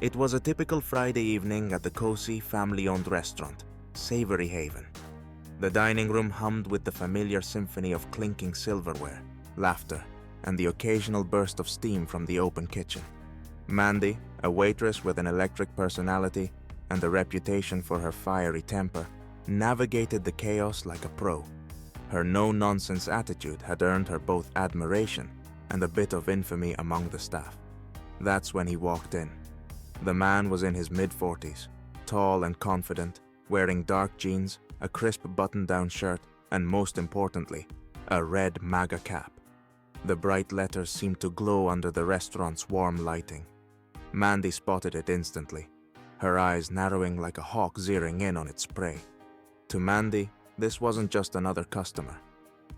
It was a typical Friday evening at the cozy, family-owned restaurant, Savory Haven. The dining room hummed with the familiar symphony of clinking silverware, laughter, and the occasional burst of steam from the open kitchen. Mandy, a waitress with an electric personality and a reputation for her fiery temper, navigated the chaos like a pro. Her no-nonsense attitude had earned her both admiration and a bit of infamy among the staff. That's when he walked in. The man was in his mid-40s, tall and confident, wearing dark jeans, a crisp button-down shirt, and most importantly, a red MAGA cap. The bright letters seemed to glow under the restaurant's warm lighting. Mandy spotted it instantly, her eyes narrowing like a hawk zeroing in on its prey. To Mandy, this wasn't just another customer.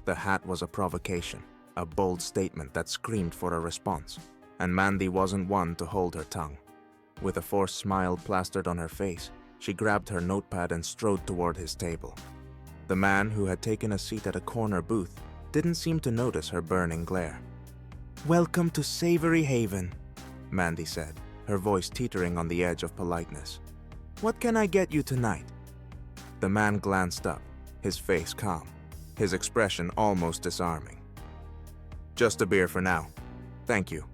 The hat was a provocation, a bold statement that screamed for a response, and Mandy wasn't one to hold her tongue. With a forced smile plastered on her face, she grabbed her notepad and strode toward his table. The man, who had taken a seat at a corner booth, didn't seem to notice her burning glare. "Welcome to Savory Haven," Mandy said, her voice teetering on the edge of politeness. "What can I get you tonight?" The man glanced up, his face calm, his expression almost disarming. "Just a beer for now. Thank you."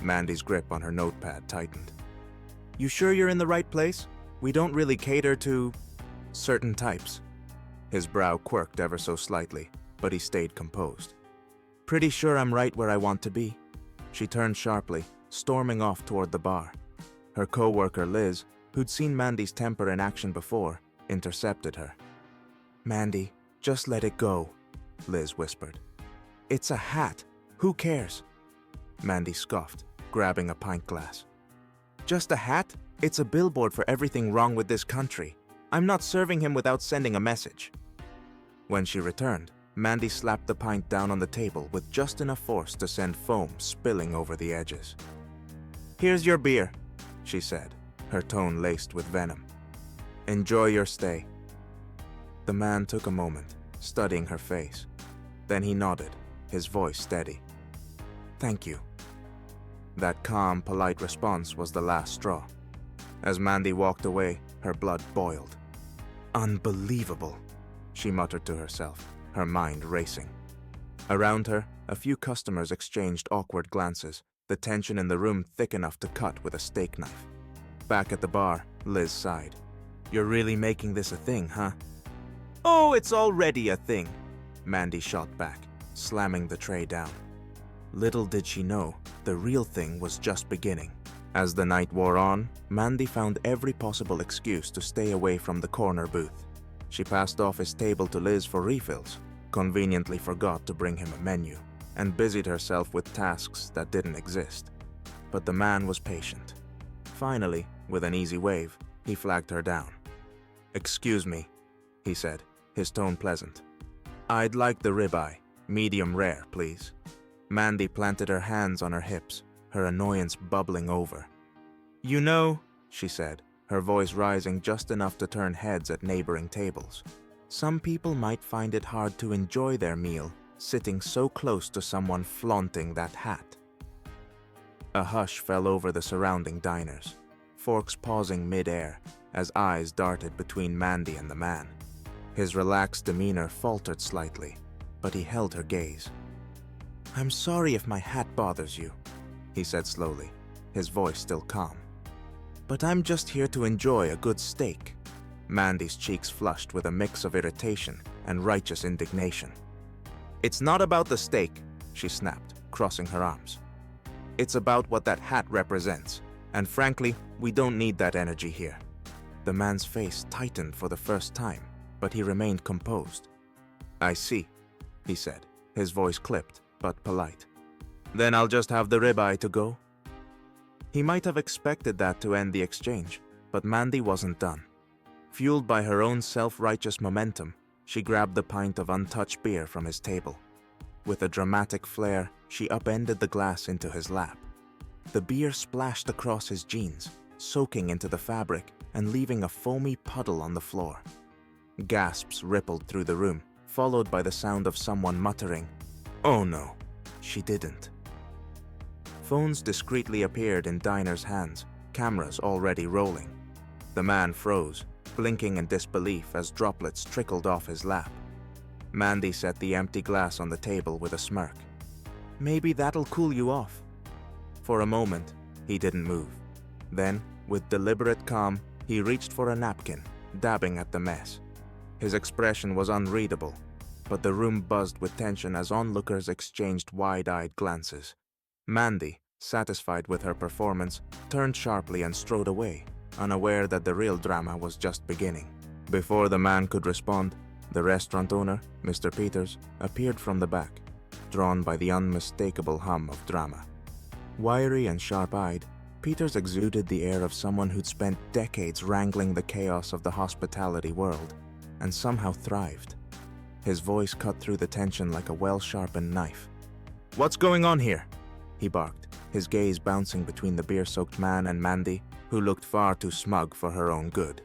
Mandy's grip on her notepad tightened. "You sure you're in the right place? We don't really cater to certain types." His brow quirked ever so slightly, but he stayed composed. "Pretty sure I'm right where I want to be." She turned sharply, storming off toward the bar. Her co-worker Liz, who'd seen Mandy's temper in action before, intercepted her. "Mandy, just let it go," Liz whispered. "It's a hat. Who cares?" Mandy scoffed, grabbing a pint glass. "Just a hat? It's a billboard for everything wrong with this country. I'm not serving him without sending a message." When she returned, Mandy slapped the pint down on the table with just enough force to send foam spilling over the edges. "Here's your beer," she said, her tone laced with venom. "Enjoy your stay." The man took a moment, studying her face. Then he nodded, his voice steady. "Thank you." That calm, polite response was the last straw. As Mandy walked away, her blood boiled. "Unbelievable," she muttered to herself, her mind racing. Around her, a few customers exchanged awkward glances, the tension in the room thick enough to cut with a steak knife. Back at the bar, Liz sighed. "You're really making this a thing, huh?" "Oh, it's already a thing," Mandy shot back, slamming the tray down. Little did she know, the real thing was just beginning. As the night wore on, Mandy found every possible excuse to stay away from the corner booth. She passed off his table to Liz for refills, conveniently forgot to bring him a menu, and busied herself with tasks that didn't exist. But the man was patient. Finally, with an easy wave, he flagged her down. "Excuse me," he said, his tone pleasant. "I'd like the ribeye, medium rare, please." Mandy planted her hands on her hips, her annoyance bubbling over. "You know," she said, her voice rising just enough to turn heads at neighboring tables, "some people might find it hard to enjoy their meal sitting so close to someone flaunting that hat." A hush fell over the surrounding diners, forks pausing mid-air as eyes darted between Mandy and the man. His relaxed demeanor faltered slightly, but he held her gaze. "I'm sorry if my hat bothers you," he said slowly, his voice still calm. "But I'm just here to enjoy a good steak." Mandy's cheeks flushed with a mix of irritation and righteous indignation. "It's not about the steak," she snapped, crossing her arms. "It's about what that hat represents, and frankly, we don't need that energy here." The man's face tightened for the first time, but he remained composed. "I see," he said, his voice clipped but polite. "Then I'll just have the ribeye to go." He might have expected that to end the exchange, but Mandy wasn't done. Fueled by her own self-righteous momentum, she grabbed the pint of untouched beer from his table. With a dramatic flair, she upended the glass into his lap. The beer splashed across his jeans, soaking into the fabric and leaving a foamy puddle on the floor. Gasps rippled through the room, followed by the sound of someone muttering, "Oh no, she didn't." Phones discreetly appeared in diners' hands, cameras already rolling. The man froze, blinking in disbelief as droplets trickled off his lap. Mandy set the empty glass on the table with a smirk. "Maybe that'll cool you off." For a moment, he didn't move. Then, with deliberate calm, he reached for a napkin, dabbing at the mess. His expression was unreadable, but the room buzzed with tension as onlookers exchanged wide-eyed glances. Mandy, satisfied with her performance, turned sharply and strode away, unaware that the real drama was just beginning. Before the man could respond, the restaurant owner, Mr. Peters, appeared from the back, drawn by the unmistakable hum of drama. Wiry and sharp-eyed, Peters exuded the air of someone who'd spent decades wrangling the chaos of the hospitality world, and somehow thrived. His voice cut through the tension like a well-sharpened knife. "What's going on here?" he barked, his gaze bouncing between the beer-soaked man and Mandy, who looked far too smug for her own good.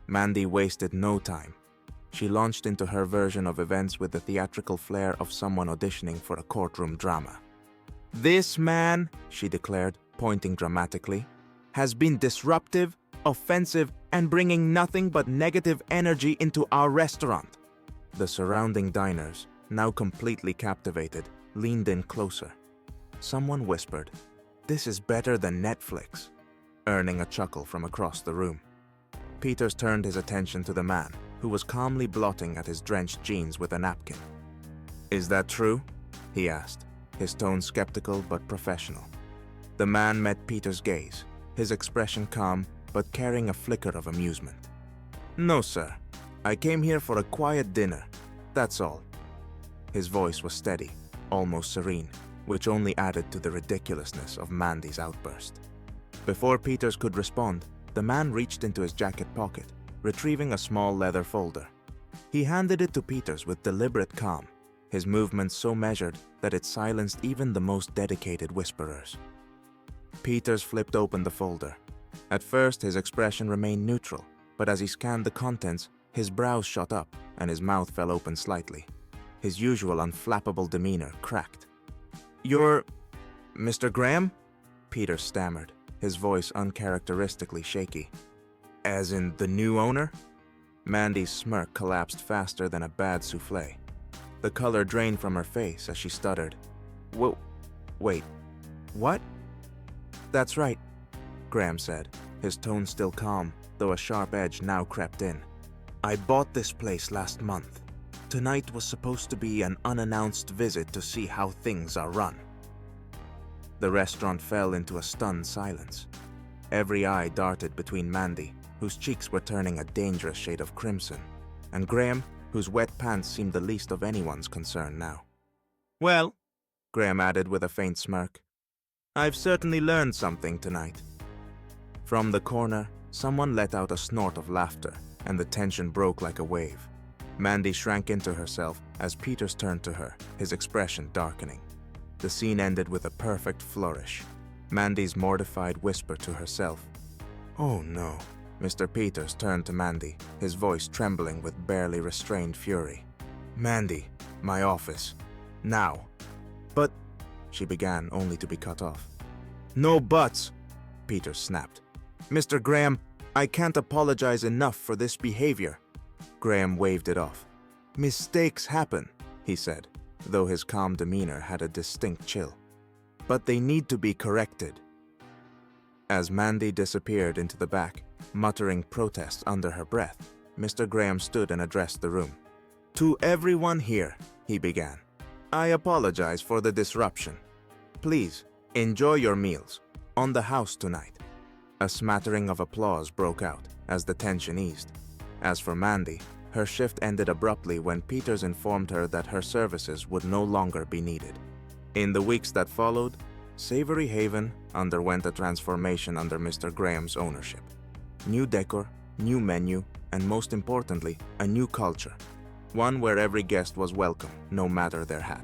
Mandy wasted no time. She launched into her version of events with the theatrical flair of someone auditioning for a courtroom drama. "This man," she declared, pointing dramatically, "has been disruptive, offensive, and bringing nothing but negative energy into our restaurant." The surrounding diners, now completely captivated, leaned in closer. Someone whispered, "This is better than Netflix," earning a chuckle from across the room. Peters turned his attention to the man, who was calmly blotting at his drenched jeans with a napkin. "Is that true?" he asked, his tone skeptical but professional. The man met Peters' gaze, his expression calm but carrying a flicker of amusement. "No, sir. I came here for a quiet dinner. That's all." His voice was steady, almost serene, which only added to the ridiculousness of Mandy's outburst. Before Peters could respond, the man reached into his jacket pocket, retrieving a small leather folder. He handed it to Peters with deliberate calm, his movements so measured that it silenced even the most dedicated whisperers. Peters flipped open the folder. At first, his expression remained neutral, but as he scanned the contents, his brows shot up and his mouth fell open slightly. His usual unflappable demeanor cracked. "You're Mr. Graham?" Peters stammered, his voice uncharacteristically shaky. "As in the new owner?" Mandy's smirk collapsed faster than a bad souffle. The color drained from her face as she stuttered. Wait, what?" "That's right," Graham said, his tone still calm, though a sharp edge now crept in. "I bought this place last month. Tonight was supposed to be an unannounced visit to see how things are run." The restaurant fell into a stunned silence. Every eye darted between Mandy, whose cheeks were turning a dangerous shade of crimson, and Graham, whose wet pants seemed the least of anyone's concern now. "Well," Graham added with a faint smirk, "I've certainly learned something tonight." From the corner, someone let out a snort of laughter, and the tension broke like a wave. Mandy shrank into herself as Peters turned to her, his expression darkening. The scene ended with a perfect flourish. Mandy's mortified whisper to herself. "Oh no." Mr. Peters turned to Mandy, his voice trembling with barely restrained fury. "Mandy, my office. Now." "But," she began, only to be cut off. "No buts," Peters snapped. "Mr. Graham, I can't apologize enough for this behavior." Graham waved it off. "Mistakes happen," he said, though his calm demeanor had a distinct chill. "But they need to be corrected." As Mandy disappeared into the back, muttering protests under her breath, Mr. Graham stood and addressed the room. "To everyone here," he began, "I apologize for the disruption. Please, enjoy your meals. On the house tonight." A smattering of applause broke out as the tension eased. As for Mandy, her shift ended abruptly when Peters informed her that her services would no longer be needed. In the weeks that followed, Savory Haven underwent a transformation under Mr. Graham's ownership. New decor, new menu, and most importantly, a new culture. One where every guest was welcome, no matter their hat.